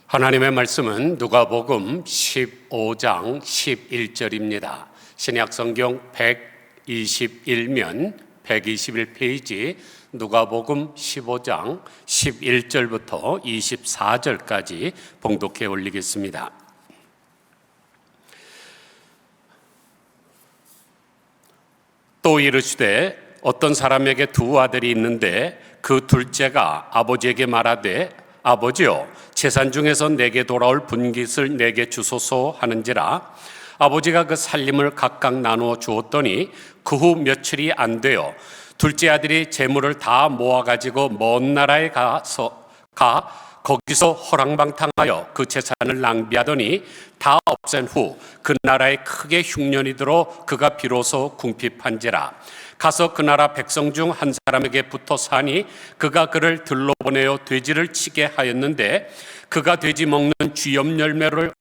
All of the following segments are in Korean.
하나님의 말씀은 누가복음 15장 11절입니다. 신약성경 121면 121페이지 누가복음 15장 11절부터 24절까지 봉독해 올리겠습니다. 또 이르시되 어떤 사람에게 두 아들이 있는데 그 둘째가 아버지에게 말하되 아버지여 재산 중에서 내게 돌아올 분깃을 내게 주소서 하는지라. 아버지가 그 살림을 각각 나누어 주었더니 그 후 며칠이 안 되어 둘째 아들이 재물을 다 모아가지고 먼 나라에 거기서 허랑방탕하여 그 재산을 낭비하더니 다 없앤 후 그 나라에 크게 흉년이 들어 그가 비로소 궁핍한지라. 가서 그 나라 백성 중 한 사람에게 붙어 사니 그가 그를 들러 보내어 돼지를 치게 하였는데 그가 돼지 먹는 쥐염 열매로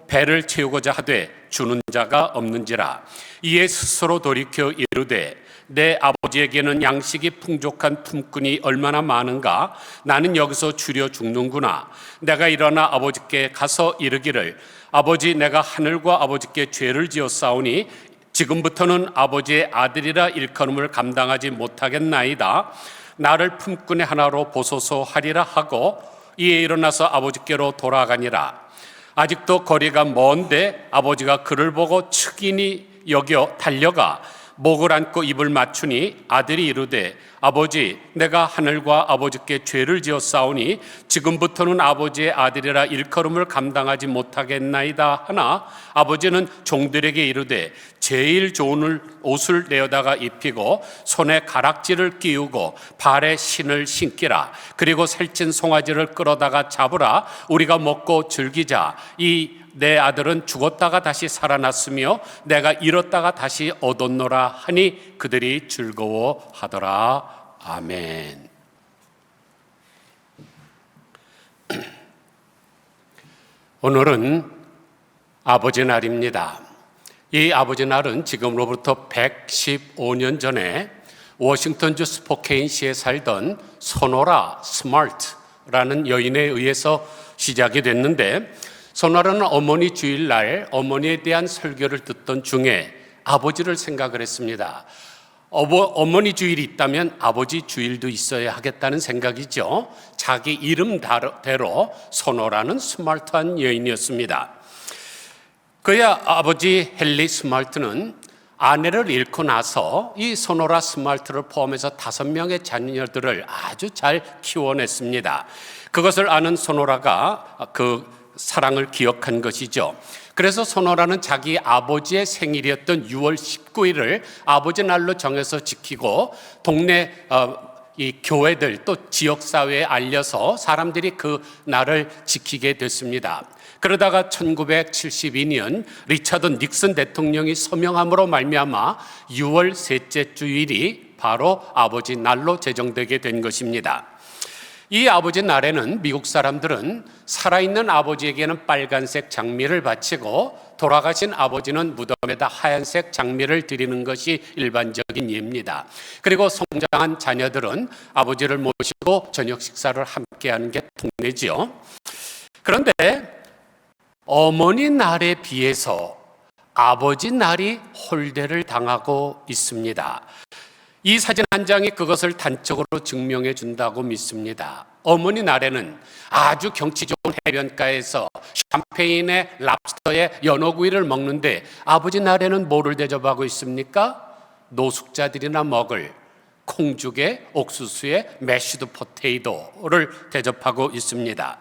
배를 채우고자 하되 주는 자가 없는지라. 이에 스스로 돌이켜 이르되 내 아버지에게는 양식이 풍족한 품꾼이 얼마나 많은가. 나는 여기서 주려 죽는구나. 내가 일어나 아버지께 가서 이르기를 아버지, 내가 하늘과 아버지께 죄를 지었사오니 지금부터는 아버지의 아들이라 일컬음을 감당하지 못하겠나이다. 나를 품꾼의 하나로 보소서 하리라 하고 이에 일어나서 아버지께로 돌아가니라. 아직도 거리가 먼데 아버지가 그를 보고 측은히 여겨 달려가 목을 안고 입을 맞추니 아들이 이르되 아버지, 내가 하늘과 아버지께 죄를 지었사오니 지금부터는 아버지의 아들이라 일컬음을 감당하지 못하겠나이다 하나 아버지는 종들에게 이르되 제일 좋은 옷을 내어다가 입히고 손에 가락지를 끼우고 발에 신을 신기라. 그리고 살찐 송아지를 끌어다가 잡으라. 우리가 먹고 즐기자. 이 내 아들은 죽었다가 다시 살아났으며 내가 잃었다가 다시 얻었노라 하니 그들이 즐거워하더라. 아멘. 오늘은 아버지 날입니다. 이 아버지 날은 지금으로부터 115년 전에 워싱턴주 스포케인시에 살던 소노라 스마트라는 여인에 의해서 시작이 됐는데, 소노라는 어머니 주일날 어머니에 대한 설교를 듣던 중에 아버지를 생각을 했습니다. 어머니 주일이 있다면 아버지 주일도 있어야 하겠다는 생각이죠. 자기 이름대로 소노라는 스마트한 여인이었습니다. 그의 아버지 헨리 스마트는 아내를 잃고 나서 이 소노라 스마트를 포함해서 5명의 자녀들을 아주 잘 키워냈습니다. 그것을 아는 소노라가 그 사랑을 기억한 것이죠. 그래서 소노라는 자기 아버지의 생일이었던 6월 19일을 아버지 날로 정해서 지키고 동네 이 교회들 또 지역사회에 알려서 사람들이 그 날을 지키게 됐습니다. 그러다가 1972년 리처드 닉슨 대통령이 서명함으로 말미암아 6월 셋째 주일이 바로 아버지 날로 제정되게 된 것입니다. 이 아버지 날에는 미국 사람들은 살아있는 아버지에게는 빨간색 장미를 바치고 돌아가신 아버지는 무덤에다 하얀색 장미를 드리는 것이 일반적인 예입니다. 그리고 성장한 자녀들은 아버지를 모시고 저녁 식사를 함께하는 게 통례지요. 그런데 어머니 날에 비해서 아버지 날이 홀대를 당하고 있습니다. 이 사진 한 장이 그것을 단적으로 증명해 준다고 믿습니다. 어머니 날에는 아주 경치 좋은 해변가에서 샴페인에 랍스터에 연어구이를 먹는데 아버지 날에는 뭐를 대접하고 있습니까? 노숙자들이나 먹을 콩죽에 옥수수에 매쉬드 포테이토를 대접하고 있습니다.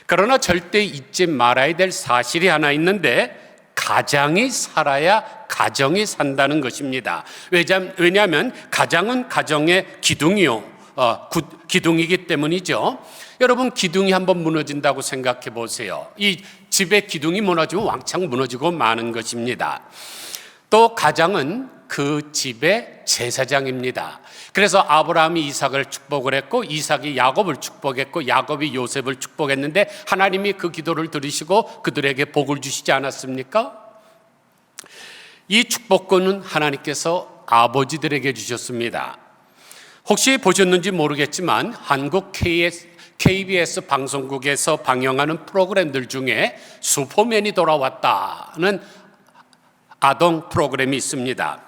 그러나 절대 잊지 말아야 될 사실이 하나 있는데 가장이 살아야 가정이 산다는 것입니다. 왜냐하면 가장은 가정의 기둥이기 때문이죠. 여러분, 기둥이 한번 무너진다고 생각해 보세요. 이 집의 기둥이 무너지면 왕창 무너지고 마는 것입니다. 또 가장은 그 집의 제사장입니다. 그래서 아브라함이 이삭을 축복을 했고 이삭이 야곱을 축복했고 야곱이 요셉을 축복했는데 하나님이 그 기도를 들으시고 그들에게 복을 주시지 않았습니까? 이 축복권은 하나님께서 아버지들에게 주셨습니다. 혹시 보셨는지 모르겠지만 한국 KBS 방송국에서 방영하는 프로그램들 중에 슈퍼맨이 돌아왔다는 아동 프로그램이 있습니다.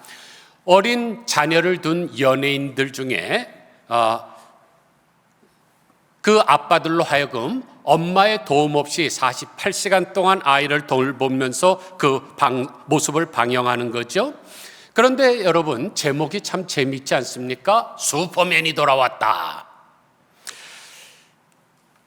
어린 자녀를 둔 연예인들 중에 그 아빠들로 하여금 엄마의 도움 없이 48시간 동안 아이를 돌보면서 그 모습을 방영하는 거죠. 그런데 여러분, 제목이 참 재미있지 않습니까? 슈퍼맨이 돌아왔다.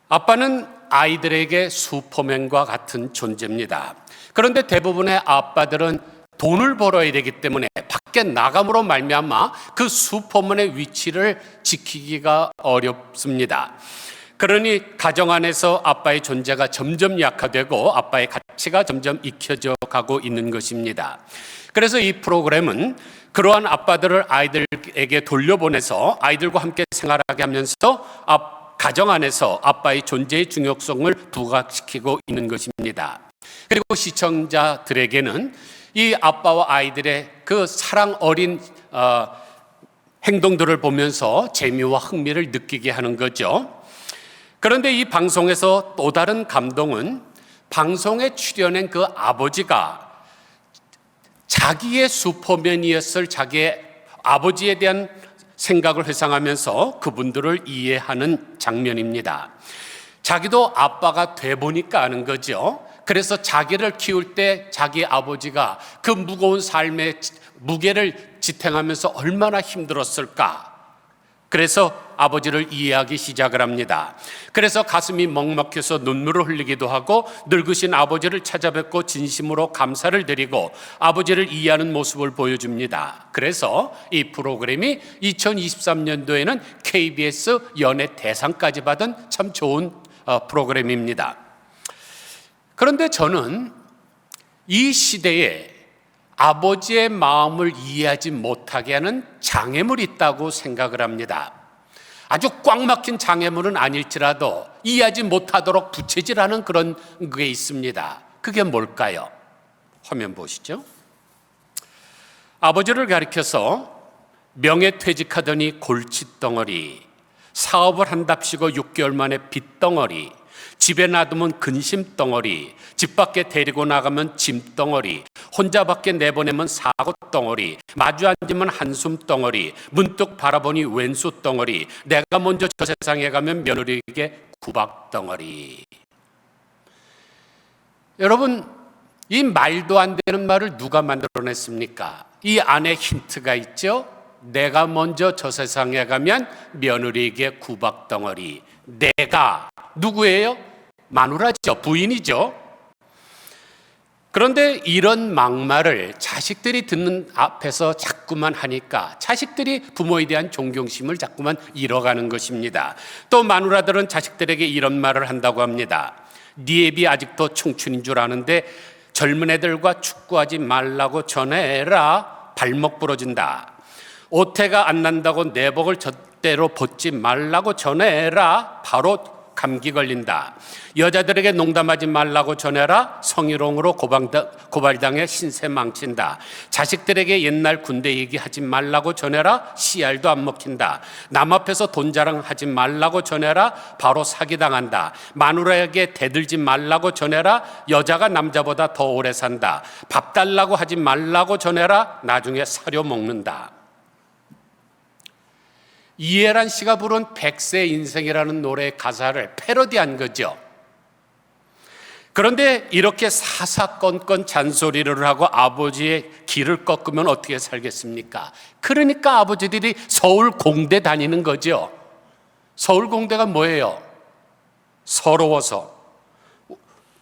아빠는 아이들에게 슈퍼맨과 같은 존재입니다. 그런데 대부분의 아빠들은 돈을 벌어야 되기 때문에 밖에 나감으로 말미암아 그 슈퍼맨의 위치를 지키기가 어렵습니다. 그러니 가정 안에서 아빠의 존재가 점점 약화되고 아빠의 가치가 점점 잊혀져 가고 있는 것입니다. 그래서 이 프로그램은 그러한 아빠들을 아이들에게 돌려보내서 아이들과 함께 생활하게 하면서 가정 안에서 아빠의 존재의 중요성을 부각시키고 있는 것입니다. 그리고 시청자들에게는 이 아빠와 아이들의 그 사랑 어린 행동들을 보면서 재미와 흥미를 느끼게 하는 거죠. 그런데 이 방송에서 또 다른 감동은 방송에 출연한 그 아버지가 자기의 슈퍼맨이었을 자기의 아버지에 대한 생각을 회상하면서 그분들을 이해하는 장면입니다. 자기도 아빠가 돼 보니까 아는 거죠. 그래서 자기를 키울 때 자기 아버지가 그 무거운 삶의 무게를 지탱하면서 얼마나 힘들었을까. 그래서 아버지를 이해하기 시작을 합니다. 그래서 가슴이 먹먹해서 눈물을 흘리기도 하고 늙으신 아버지를 찾아뵙고 진심으로 감사를 드리고 아버지를 이해하는 모습을 보여줍니다. 그래서 이 프로그램이 2023년도에는 KBS 연예 대상까지 받은 참 좋은 프로그램입니다. 그런데 저는 이 시대에 아버지의 마음을 이해하지 못하게 하는 장애물이 있다고 생각을 합니다. 아주 꽉 막힌 장애물은 아닐지라도 이해하지 못하도록 부채질하는 그런 게 있습니다. 그게 뭘까요? 화면 보시죠. 아버지를 가리켜서 명예퇴직하더니 골칫덩어리, 사업을 한답시고 6개월 만에 빚덩어리, 집에 놔두면 근심덩어리, 집 밖에 데리고 나가면 짐덩어리, 혼자 밖에 내보내면 사고덩어리, 마주 앉으면 한숨덩어리, 문득 바라보니 왼수덩어리, 내가 먼저 저 세상에 가면 며느리에게 구박덩어리. 여러분, 이 말도 안 되는 말을 누가 만들어냈습니까? 이 안에 힌트가 있죠? 내가 먼저 저 세상에 가면 며느리에게 구박덩어리. 내가 누구예요? 마누라죠, 부인이죠. 그런데 이런 막말을 자식들이 듣는 앞에서 자꾸만 하니까 자식들이 부모에 대한 존경심을 자꾸만 잃어가는 것입니다. 또 마누라들은 자식들에게 이런 말을 한다고 합니다. 네 애비 아직도 청춘인 줄 아는데 젊은 애들과 축구하지 말라고 전해라. 발목 부러진다. 오태가 안 난다고 내복을 젖대로 벗지 말라고 전해라. 바로 감기 걸린다. 여자들에게 농담하지 말라고 전해라. 성희롱으로 고발당해 신세 망친다. 자식들에게 옛날 군대 얘기하지 말라고 전해라. 씨알도 안 먹힌다. 남 앞에서 돈 자랑하지 말라고 전해라. 바로 사기당한다. 마누라에게 대들지 말라고 전해라. 여자가 남자보다 더 오래 산다. 밥 달라고 하지 말라고 전해라. 나중에 사료 먹는다. 이해란 씨가 부른 백세 인생이라는 노래의 가사를 패러디한 거죠. 그런데 이렇게 사사건건 잔소리를 하고 아버지의 길을 꺾으면 어떻게 살겠습니까? 그러니까 아버지들이 서울 공대 다니는 거죠. 서울 공대가 뭐예요? 서러워서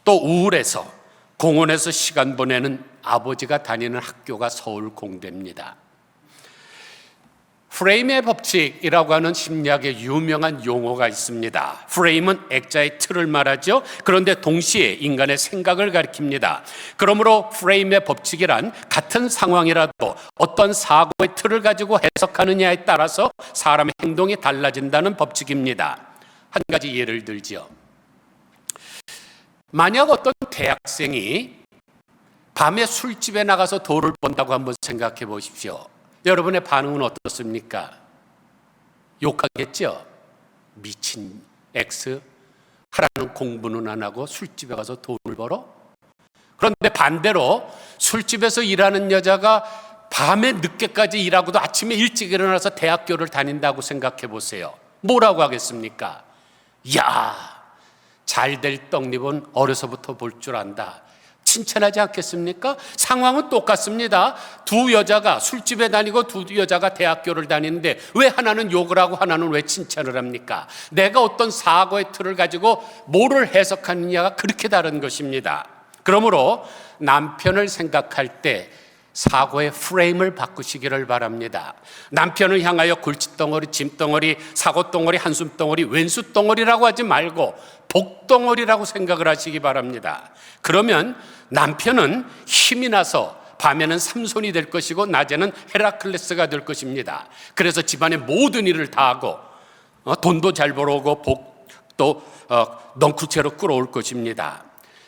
또 우울해서 공원에서 시간 보내는 아버지가 다니는 학교가 서울 공대입니다. 프레임의 법칙이라고 하는 심리학의 유명한 용어가 있습니다. 프레임은 액자의 틀을 말하죠. 그런데 동시에 인간의 생각을 가리킵니다. 그러므로 프레임의 법칙이란 같은 상황이라도 어떤 사고의 틀을 가지고 해석하느냐에 따라서 사람의 행동이 달라진다는 법칙입니다. 한 가지 예를 들죠. 만약 어떤 대학생이 밤에 술집에 나가서 돈을 번다고 한번 생각해 보십시오. 여러분의 반응은 어떻습니까? 욕하겠죠? 미친 X 하라는 공부는 안 하고 술집에 가서 돈을 벌어? 그런데 반대로 술집에서 일하는 여자가 밤에 늦게까지 일하고도 아침에 일찍 일어나서 대학교를 다닌다고 생각해 보세요. 뭐라고 하겠습니까? 야, 잘 될 떡잎은 어려서부터 볼 줄 안다. 칭찬하지 않겠습니까? 상황은 똑같습니다. 두 여자가 술집에 다니고 두 여자가 대학교를 다니는데 왜 하나는 욕을 하고 하나는 왜 칭찬을 합니까? 내가 어떤 사고의 틀을 가지고 뭐를 해석하느냐가 그렇게 다른 것입니다. 그러므로 남편을 생각할 때 사고의 프레임을 바꾸시기를 바랍니다. 남편을 향하여 골칫덩어리, 짐덩어리, 사고덩어리, 한숨덩어리, 왼수덩어리라고 하지 말고 복덩어리라고 생각을 하시기 바랍니다. 그러면 남편은 힘이 나서 밤에는 삼손이 될 것이고 낮에는 헤라클레스가 될 것입니다. 그래서 집안의 모든 일을 다 하고 돈도 잘 벌어오고 복도 넝쿨채로 끌어올 것입니다.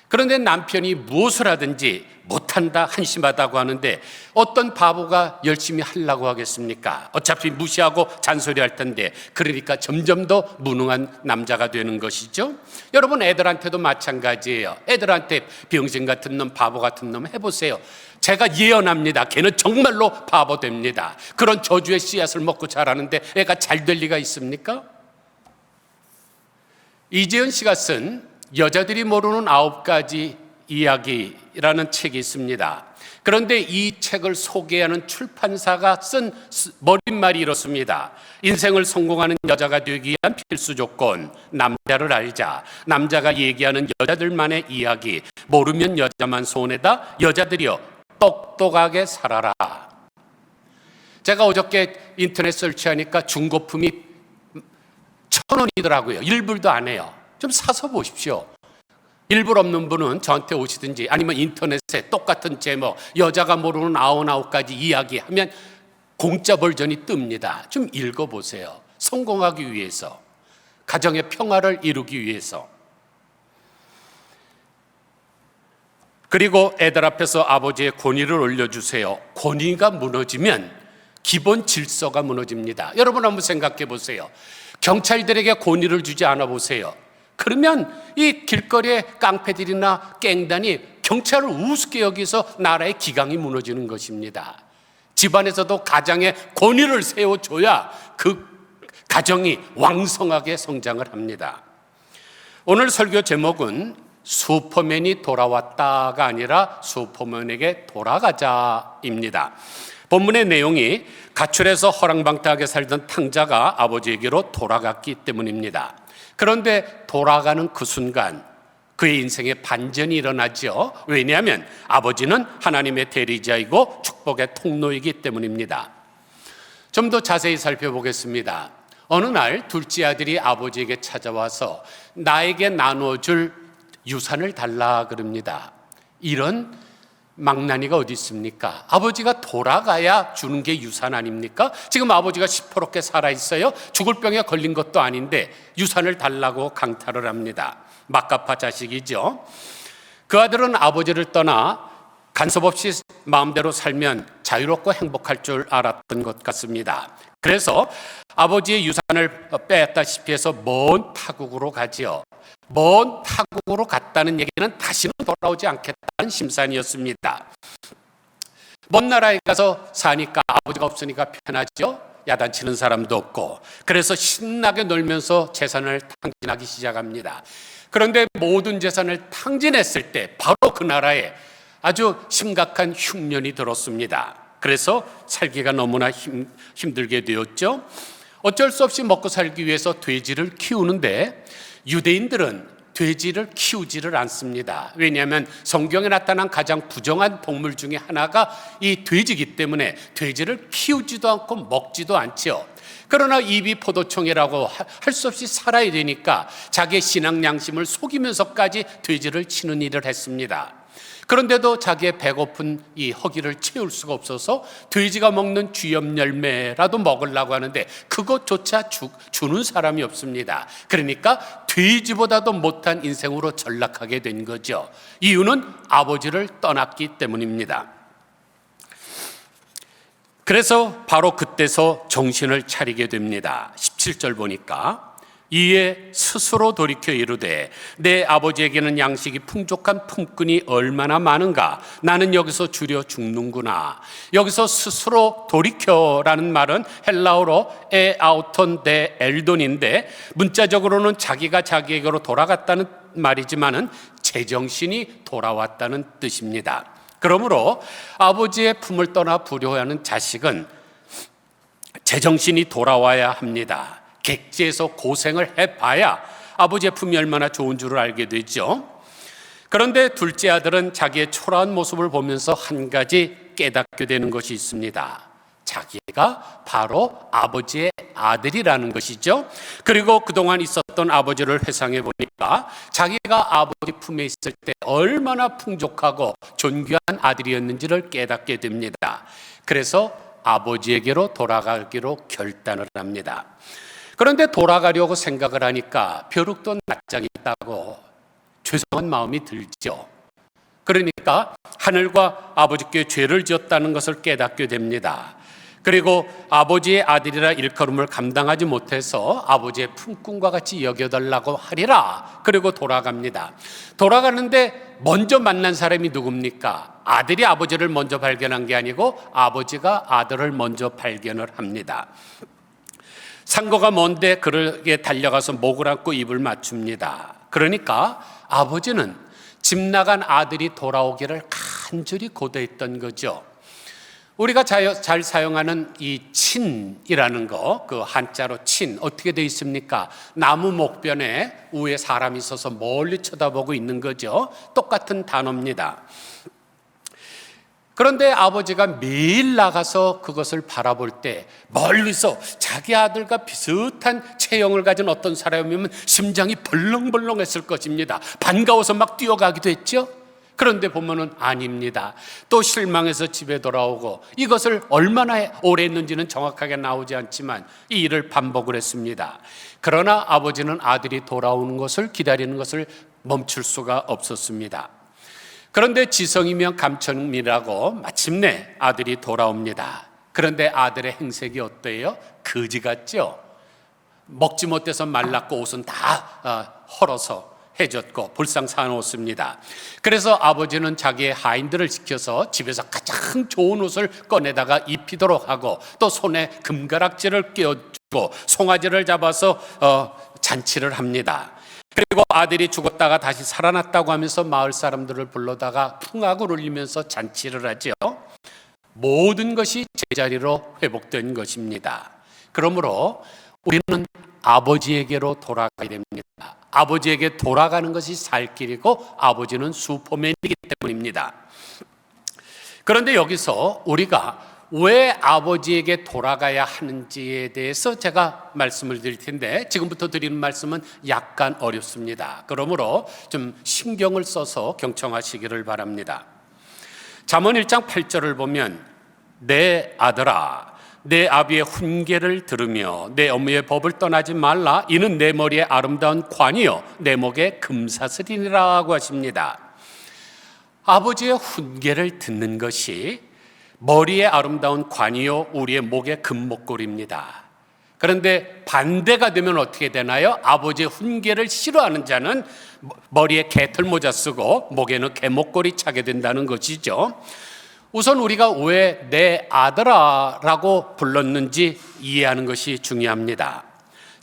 그런데 남편이 무엇을 하든지 못한다, 한심하다고 하는데 어떤 바보가 열심히 하려고 하겠습니까? 어차피 무시하고 잔소리할 텐데, 그러니까 점점 더 무능한 남자가 되는 것이죠. 여러분, 애들한테도 마찬가지예요. 애들한테 병신 같은 놈, 바보 같은 놈 해보세요. 제가 예언합니다. 걔는 정말로 바보 됩니다. 그런 저주의 씨앗을 먹고 자라는데 애가 잘 될 리가 있습니까? 이재현 씨가 쓴 여자들이 모르는 9가지 이야기라는 책이 있습니다. 그런데 이 책을 소개하는 출판사가 쓴 머릿말이 이렇습니다. 인생을 성공하는 여자가 되기 위한 필수 조건, 남자를 알자. 남자가 얘기하는 여자들만의 이야기, 모르면 여자만 손해다. 여자들이여 똑똑하게 살아라. 제가 어저께 인터넷 설치하니까 중고품이 1,000원이더라고요. 1불도 안 해요. 좀 사서 보십시오. 1불 없는 분은 저한테 오시든지 아니면 인터넷에 똑같은 제목 여자가 모르는 99가지 이야기 하면 공짜 버전이 뜹니다. 좀 읽어보세요. 성공하기 위해서, 가정의 평화를 이루기 위해서. 그리고 애들 앞에서 아버지의 권위를 올려주세요. 권위가 무너지면 기본 질서가 무너집니다. 여러분 한번 생각해 보세요. 경찰들에게 권위를 주지 않아 보세요. 그러면 이 길거리의 깡패들이나 갱단이 경찰을 우습게 여기서 나라의 기강이 무너지는 것입니다. 집안에서도 가장의 권위를 세워줘야 그 가정이 왕성하게 성장을 합니다. 오늘 설교 제목은 슈퍼맨이 돌아왔다가 아니라 슈퍼맨에게 돌아가자입니다. 본문의 내용이 가출해서 허랑방탕하게 살던 탕자가 아버지에게로 돌아갔기 때문입니다. 그런데 돌아가는 그 순간 그의 인생에 반전이 일어나죠. 왜냐하면 아버지는 하나님의 대리자이고 축복의 통로이기 때문입니다. 좀 더 자세히 살펴보겠습니다. 어느 날 둘째 아들이 아버지에게 찾아와서 나에게 나눠줄 유산을 달라 그럽니다. 이런 망나니가 어디 있습니까? 아버지가 돌아가야 주는 게 유산 아닙니까? 지금 아버지가 시퍼렇게 살아있어요. 죽을 병에 걸린 것도 아닌데 유산을 달라고 강탈을 합니다. 막가파 자식이죠. 그 아들은 아버지를 떠나 간섭 없이 마음대로 살면 자유롭고 행복할 줄 알았던 것 같습니다. 그래서 아버지의 유산을 빼앗다시피 해서 먼 타국으로 가지요. 먼 타국으로 갔다는 얘기는 다시는 돌아오지 않겠다는 심산이었습니다. 먼 나라에 가서 사니까 아버지가 없으니까 편하죠. 야단치는 사람도 없고. 그래서 신나게 놀면서 재산을 탕진하기 시작합니다. 그런데 모든 재산을 탕진했을 때 바로 그 나라에 아주 심각한 흉년이 들었습니다. 그래서 살기가 너무나 힘들게 되었죠. 어쩔 수 없이 먹고 살기 위해서 돼지를 키우는데 유대인들은 돼지를 키우지를 않습니다. 왜냐하면 성경에 나타난 가장 부정한 동물 중에 하나가 이 돼지이기 때문에 돼지를 키우지도 않고 먹지도 않죠. 그러나 입이 포도청이라고 할 수 없이 살아야 되니까 자기의 신앙 양심을 속이면서까지 돼지를 치는 일을 했습니다. 그런데도 자기의 배고픈 이 허기를 채울 수가 없어서 돼지가 먹는 쥐염 열매라도 먹으려고 하는데 그것조차 주는 사람이 없습니다. 그러니까 돼지보다도 못한 인생으로 전락하게 된 거죠. 이유는 아버지를 떠났기 때문입니다. 그래서 바로 그때서 정신을 차리게 됩니다. 17절 보니까 이에 스스로 돌이켜 이르되 내 아버지에게는 양식이 풍족한 품꾼이 얼마나 많은가. 나는 여기서 주려 죽는구나. 여기서 스스로 돌이켜라는 말은 헬라어로 에아우톤 데 엘돈인데 문자적으로는 자기가 자기에게로 돌아갔다는 말이지만은 제정신이 돌아왔다는 뜻입니다. 그러므로 아버지의 품을 떠나 부려하는 자식은 제정신이 돌아와야 합니다. 객지에서 고생을 해봐야 아버지의 품이 얼마나 좋은 줄을 알게 되죠. 그런데 둘째 아들은 자기의 초라한 모습을 보면서 한 가지 깨닫게 되는 것이 있습니다. 자기가 바로 아버지의 아들이라는 것이죠. 그리고 그동안 있었던 아버지를 회상해 보니까 자기가 아버지 품에 있을 때 얼마나 풍족하고 존귀한 아들이었는지를 깨닫게 됩니다. 그래서 아버지에게로 돌아가기로 결단을 합니다. 그런데 돌아가려고 생각을 하니까 벼룩도 낯짝이 있다고 죄송한 마음이 들죠. 그러니까 하늘과 아버지께 죄를 지었다는 것을 깨닫게 됩니다. 그리고 아버지의 아들이라 일컬음을 감당하지 못해서 아버지의 품꾼과 같이 여겨달라고 하리라. 그리고 돌아갑니다. 돌아가는데 먼저 만난 사람이 누굽니까? 아들이 아버지를 먼저 발견한 게 아니고 아버지가 아들을 먼저 발견을 합니다. 상거가 먼데 그에게 달려가서 목을 안고 입을 맞춥니다. 그러니까 아버지는 집 나간 아들이 돌아오기를 간절히 고대했던 거죠. 우리가 잘 사용하는 이 친이라는 거, 그 한자로 친, 어떻게 되어 있습니까? 나무 목변에 위에 사람이 있어서 멀리 쳐다보고 있는 거죠. 똑같은 단어입니다. 그런데 아버지가 매일 나가서 그것을 바라볼 때 멀리서 자기 아들과 비슷한 체형을 가진 어떤 사람이면 심장이 벌렁벌렁했을 것입니다. 반가워서 막 뛰어가기도 했죠. 그런데 보면은 아닙니다. 또 실망해서 집에 돌아오고 이것을 얼마나 오래 했는지는 정확하게 나오지 않지만 이 일을 반복을 했습니다. 그러나 아버지는 아들이 돌아오는 것을 기다리는 것을 멈출 수가 없었습니다. 그런데 지성이면 감천이라고 마침내 아들이 돌아옵니다. 그런데 아들의 행색이 어때요? 거지 같죠? 먹지 못해서 말랐고 옷은 다 헐어서 해졌고 불상 사놓습니다. 그래서 아버지는 자기의 하인들을 시켜서 집에서 가장 좋은 옷을 꺼내다가 입히도록 하고 또 손에 금가락지를 끼워주고 송아지를 잡아서 잔치를 합니다. 그리고 아들이 죽었다가 다시 살아났다고 하면서 마을 사람들을 불러다가 풍악을 울리면서 잔치를 하죠. 모든 것이 제자리로 회복된 것입니다. 그러므로 우리는 아버지에게로 돌아가야 됩니다. 아버지에게 돌아가는 것이 살 길이고 아버지는 슈퍼맨이기 때문입니다. 그런데 여기서 우리가 왜 아버지에게 돌아가야 하는지에 대해서 제가 말씀을 드릴 텐데 지금부터 드리는 말씀은 약간 어렵습니다. 그러므로 좀 신경을 써서 경청하시기를 바랍니다. 잠언 1장 8절을 보면 내 아들아 내 아비의 훈계를 들으며 내 어머니의 법을 떠나지 말라. 이는 내 머리에 아름다운 관이요 내 목에 금사슬이니라고 하십니다. 아버지의 훈계를 듣는 것이 머리에 아름다운 관이요 우리의 목에 금목걸이입니다. 그런데 반대가 되면 어떻게 되나요? 아버지의 훈계를 싫어하는 자는 머리에 개털모자 쓰고 목에는 개목걸이 차게 된다는 것이죠. 우선 우리가 왜 내 아들아라고 불렀는지 이해하는 것이 중요합니다.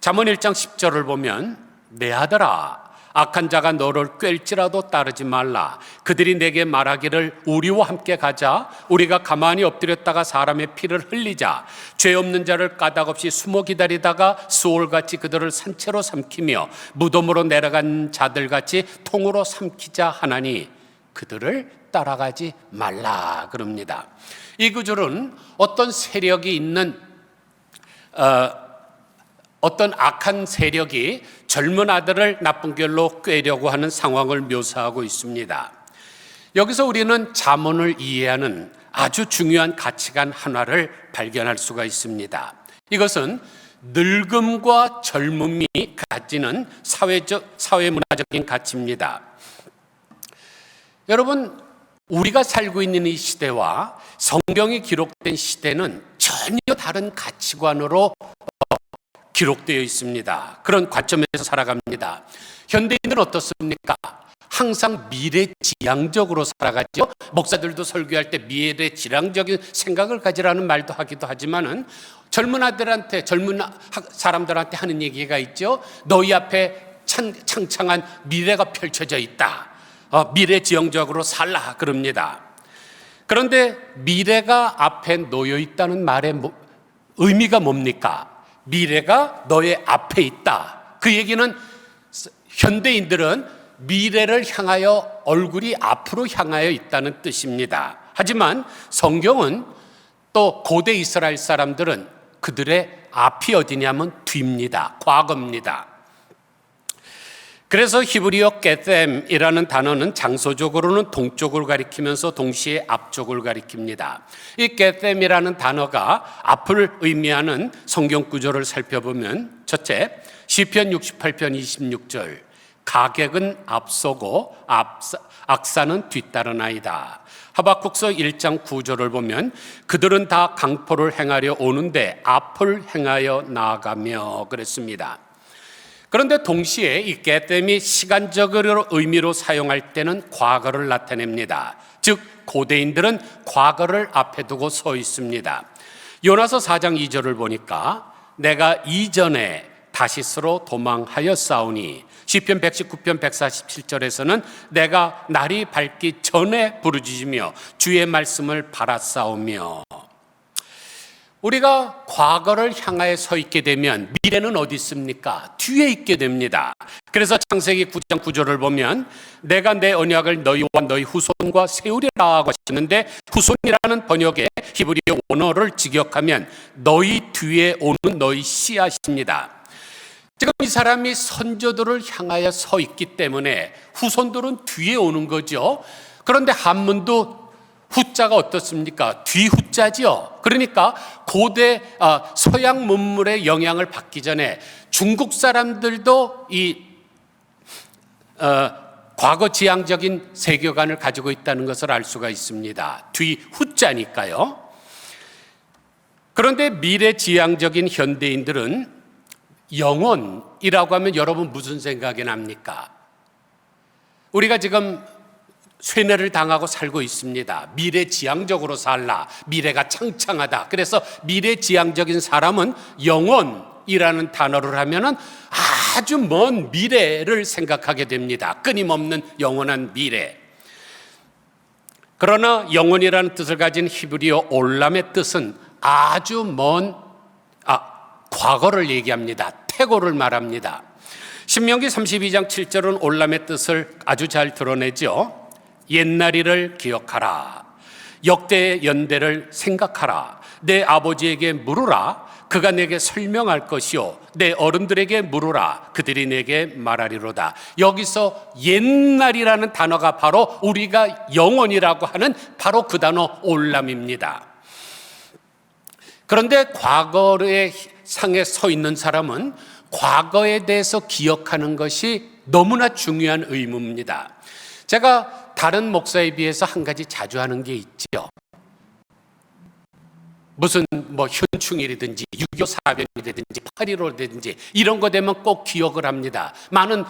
잠언 1장 10절을 보면 내 아들아 악한 자가 너를 꿰일지라도 따르지 말라. 그들이 내게 말하기를 우리와 함께 가자. 우리가 가만히 엎드렸다가 사람의 피를 흘리자. 죄 없는 자를 까닭없이 숨어 기다리다가 수올같이 그들을 산채로 삼키며 무덤으로 내려간 자들같이 통으로 삼키자 하나니 그들을 따라가지 말라 그럽니다. 이 구절은 어떤 세력이 있는 어떤 악한 세력이 젊은 아들을 나쁜 길로 꿰려고 하는 상황을 묘사하고 있습니다. 여기서 우리는 잠언을 이해하는 아주 중요한 가치관 하나를 발견할 수가 있습니다. 이것은 늙음과 젊음이 가지는 사회문화적인 가치입니다. 여러분, 우리가 살고 있는 이 시대와 성경이 기록된 시대는 전혀 다른 가치관으로 기록되어 있습니다. 그런 관점에서 살아갑니다. 현대인은 어떻습니까? 항상 미래지향적으로 살아가죠. 목사들도 설교할 때 미래지향적인 생각을 가지라는 말도 하기도 하지만은 젊은 사람들한테 하는 얘기가 있죠. 너희 앞에 창창한 미래가 펼쳐져 있다. 미래지향적으로 살라 그럽니다. 그런데 미래가 앞에 놓여 있다는 말의 의미가 뭡니까? 미래가 너의 앞에 있다. 그 얘기는 현대인들은 미래를 향하여 얼굴이 앞으로 향하여 있다는 뜻입니다. 하지만 성경은 또 고대 이스라엘 사람들은 그들의 앞이 어디냐면 뒤입니다. 과거입니다. 그래서 히브리어 게셈이라는 단어는 장소적으로는 동쪽을 가리키면서 동시에 앞쪽을 가리킵니다. 이 게셈이라는 단어가 앞을 의미하는 성경 구조를 살펴보면 첫째, 시편 68편 26절 가객은 앞서고 악사는 뒤따르나이다. 하박국서 1장 9절을 보면 그들은 다 강포를 행하려 오는데 앞을 행하여 나아가며 그랬습니다. 그런데 동시에 이 게셈이 시간적으로 의미로 사용할 때는 과거를 나타냅니다. 즉 고대인들은 과거를 앞에 두고 서 있습니다. 요나서 4장 2절을 보니까 내가 이전에 다시스로 도망하였사오니, 시편 119편 147절에서는 내가 날이 밝기 전에 부르짖으며 주의 말씀을 바라싸우며. 우리가 과거를 향하여 서 있게 되면 미래는 어디 있습니까? 뒤에 있게 됩니다. 그래서 창세기 9장 9절을 보면 내가 내 언약을 너희와 너희 후손과 세우리라 하시는데, 후손이라는 번역의 히브리어 원어를 직역하면 너희 뒤에 오는 너희 씨앗입니다. 지금 이 사람이 선조들을 향하여 서 있기 때문에 후손들은 뒤에 오는 거죠. 그런데 한문도 후자가 어떻습니까? 뒤후자죠. 그러니까 고대 서양 문물의 영향을 받기 전에 중국 사람들도 이 과거 지향적인 세계관을 가지고 있다는 것을 알 수가 있습니다. 뒤후자니까요. 그런데 미래지향적인 현대인들은 영혼이라고 하면 여러분 무슨 생각이 납니까? 우리가 지금 쇠뇌를 당하고 살고 있습니다. 미래지향적으로 살라, 미래가 창창하다. 그래서 미래지향적인 사람은 영혼이라는 단어를 하면은 아주 먼 미래를 생각하게 됩니다. 끊임없는 영원한 미래. 그러나 영혼이라는 뜻을 가진 히브리어 올람의 뜻은 아주 먼 과거를 얘기합니다. 태고를 말합니다. 신명기 32장 7절은 올람의 뜻을 아주 잘 드러내죠. 옛날일을 기억하라. 역대의 연대를 생각하라. 내 아버지에게 물으라. 그가 내게 설명할 것이요. 내 어른들에게 물으라. 그들이 내게 말하리로다. 여기서 옛날이라는 단어가 바로 우리가 영혼이라고 하는 바로 그 단어 올람입니다. 그런데 과거의 상에 서 있는 사람은 과거에 대해서 기억하는 것이 너무나 중요한 의무입니다. 제가 다른 목사에 비해서 한 가지 자주 하는 게 있죠. 무슨 현충일이든지 6.25 사변이라든지 8.15라든지 이런 거 되면 꼭 기억을 합니다. 많은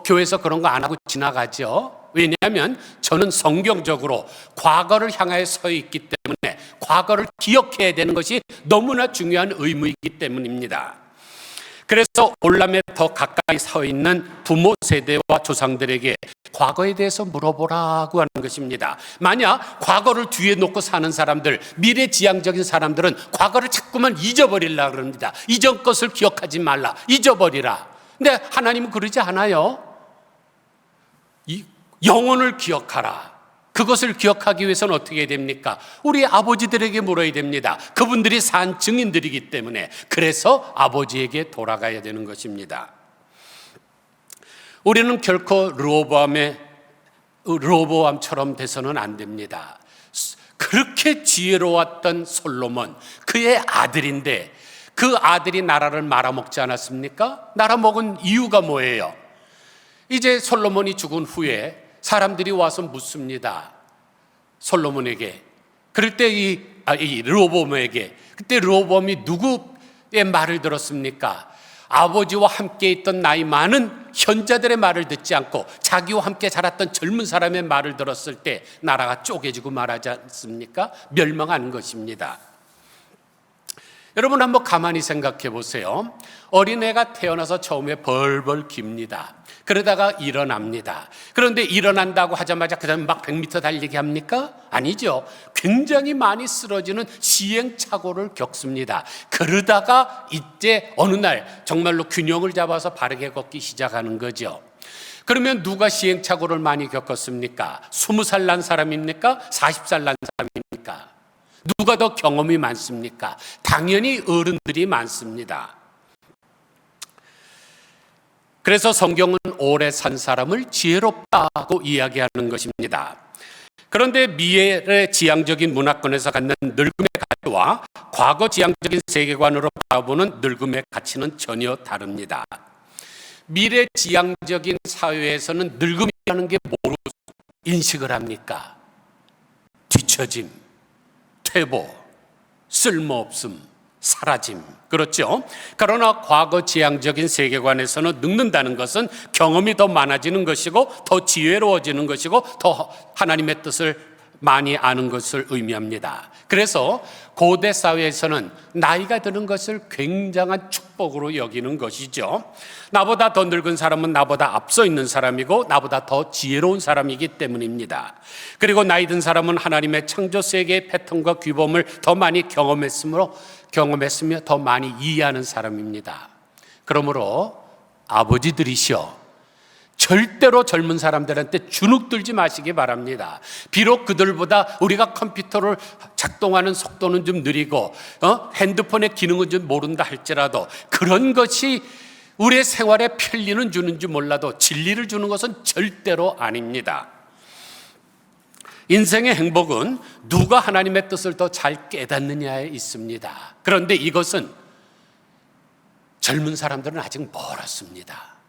교회에서 그런 거 안 하고 지나가죠. 왜냐하면 저는 성경적으로 과거를 향하여 서 있기 때문에 과거를 기억해야 되는 것이 너무나 중요한 의무이기 때문입니다. 그래서 올람에 더 가까이 서 있는 부모 세대와 조상들에게 과거에 대해서 물어보라고 하는 것입니다. 만약 과거를 뒤에 놓고 사는 사람들, 미래지향적인 사람들은 과거를 자꾸만 잊어버리려고 합니다. 이전 것을 기억하지 말라, 잊어버리라. 근데 하나님은 그러지 않아요. 영혼을 기억하라. 그것을 기억하기 위해서는 어떻게 해야 됩니까? 우리 아버지들에게 물어야 됩니다. 그분들이 산 증인들이기 때문에. 그래서 아버지에게 돌아가야 되는 것입니다. 우리는 결코 르호보암처럼 돼서는 안 됩니다. 그렇게 지혜로웠던 솔로몬, 그의 아들인데 그 아들이 나라를 말아먹지 않았습니까? 말아먹은 이유가 뭐예요? 이제 솔로몬이 죽은 후에 사람들이 와서 묻습니다. 솔로몬에게. 그럴 때 이 르호보암에게. 그때 르호보암이 누구 말을 들었습니까? 아버지와 함께 있던 나이 많은 현자들의 말을 듣지 않고 자기와 함께 자랐던 젊은 사람의 말을 들었을 때 나라가 쪼개지고 말하지 않습니까? 멸망하는 것입니다. 여러분 한번 가만히 생각해 보세요. 어린애가 태어나서 처음에 벌벌 깁니다. 그러다가 일어납니다. 그런데 일어난다고 하자마자 그 다음에 막 100m 달리기 합니까? 아니죠. 굉장히 많이 쓰러지는 시행착오를 겪습니다. 그러다가 이제 어느 날 정말로 균형을 잡아서 바르게 걷기 시작하는 거죠. 그러면 누가 시행착오를 많이 겪었습니까? 20살 난 사람입니까? 40살 난 사람입니까? 누가 더 경험이 많습니까? 당연히 어른들이 많습니다. 그래서 성경은 오래 산 사람을 지혜롭다고 이야기하는 것입니다. 그런데 미래의 지향적인 문화권에서 갖는 늙음의 가치와 과거 지향적인 세계관으로 바라보는 늙음의 가치는 전혀 다릅니다. 미래 지향적인 사회에서는 늙음이라는 게 뭐로 인식을 합니까? 뒤처짐, 퇴보, 쓸모없음, 사라짐. 그렇죠? 그러나 과거 지향적인 세계관에서는 늙는다는 것은 경험이 더 많아지는 것이고 더 지혜로워지는 것이고 더 하나님의 뜻을 많이 아는 것을 의미합니다. 그래서 고대 사회에서는 나이가 드는 것을 굉장한 축복으로 여기는 것이죠. 나보다 더 늙은 사람은 나보다 앞서 있는 사람이고 나보다 더 지혜로운 사람이기 때문입니다. 그리고 나이 든 사람은 하나님의 창조 세계의 패턴과 규범을 더 많이 경험했으며 더 많이 이해하는 사람입니다. 그러므로 아버지들이시여, 절대로 젊은 사람들한테 주눅들지 마시기 바랍니다. 비록 그들보다 우리가 컴퓨터를 작동하는 속도는 좀 느리고 핸드폰의 기능은 좀 모른다 할지라도 그런 것이 우리의 생활에 편리는 주는지 몰라도 진리를 주는 것은 절대로 아닙니다. 인생의 행복은 누가 하나님의 뜻을 더 잘 깨닫느냐에 있습니다. 그런데 이것은 젊은 사람들은 아직 멀었습니다.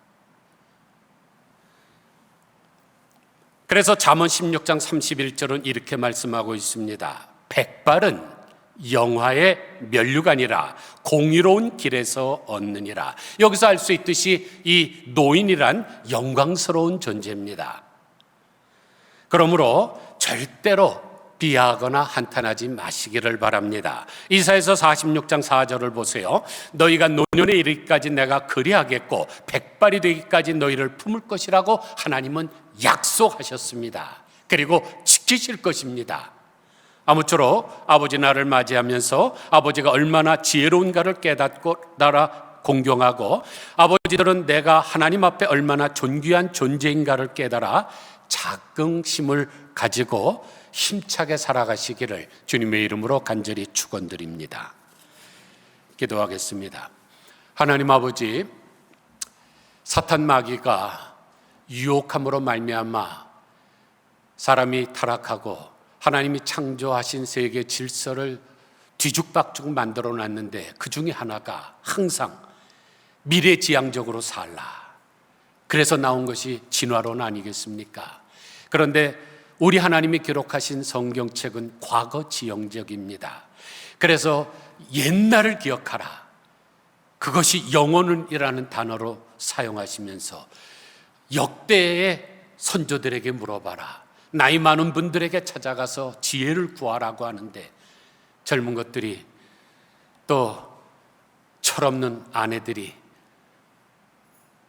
그래서 잠언 16장 31절은 이렇게 말씀하고 있습니다. 백발은 영화의 면류관이라 공의로운 길에서 얻느니라. 여기서 알 수 있듯이 이 노인이란 영광스러운 존재입니다. 그러므로 절대로 비하하거나 한탄하지 마시기를 바랍니다. 이사야서 46장 4절을 보세요. 너희가 노년에 이르기까지 내가 그리하겠고 백발이 되기까지 너희를 품을 것이라고 하나님은 약속하셨습니다. 그리고 지키실 것입니다. 아무쪼록 아버지 날을 맞이하면서 아버지가 얼마나 지혜로운가를 깨닫고 나라 공경하고 아버지들은 내가 하나님 앞에 얼마나 존귀한 존재인가를 깨달아 자긍심을 가지고 힘차게 살아가시기를 주님의 이름으로 간절히 축원드립니다. 기도하겠습니다. 하나님 아버지, 사탄 마귀가 유혹함으로 말미암아 사람이 타락하고 하나님이 창조하신 세계 질서를 뒤죽박죽 만들어 놨는데 그 중에 하나가 항상 미래지향적으로 살라. 그래서 나온 것이 진화론 아니겠습니까? 그런데 우리 하나님이 기록하신 성경책은 과거 지형적입니다. 그래서 옛날을 기억하라. 그것이 영혼이라는 단어로 사용하시면서 역대의 선조들에게 물어봐라. 나이 많은 분들에게 찾아가서 지혜를 구하라고 하는데 젊은 것들이 또 철없는 아내들이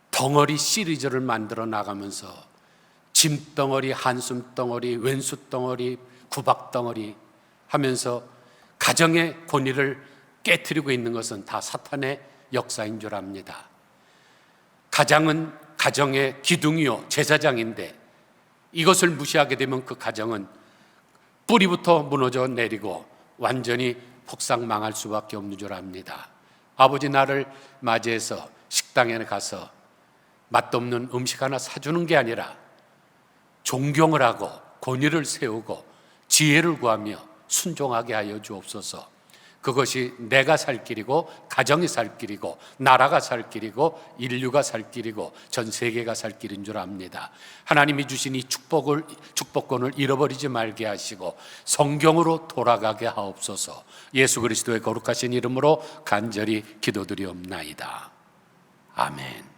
덩어리 시리즈를 만들어 나가면서 짐덩어리, 한숨덩어리, 왼수덩어리, 구박덩어리 하면서 가정의 권위를 깨트리고 있는 것은 다 사탄의 역사인 줄 압니다. 가장은 가정의 기둥이요 제사장인데 이것을 무시하게 되면 그 가정은 뿌리부터 무너져 내리고 완전히 폭삭 망할 수밖에 없는 줄 압니다. 아버지 나를 맞이해서 식당에 가서 맛없는 음식 하나 사주는 게 아니라 존경을 하고 권위를 세우고 지혜를 구하며 순종하게 하여 주옵소서. 그것이 내가 살 길이고 가정이 살 길이고 나라가 살 길이고 인류가 살 길이고 전 세계가 살 길인 줄 압니다. 하나님이 주신 이 축복권을 잃어버리지 말게 하시고 성경으로 돌아가게 하옵소서. 예수 그리스도의 거룩하신 이름으로 간절히 기도드리옵나이다. 아멘.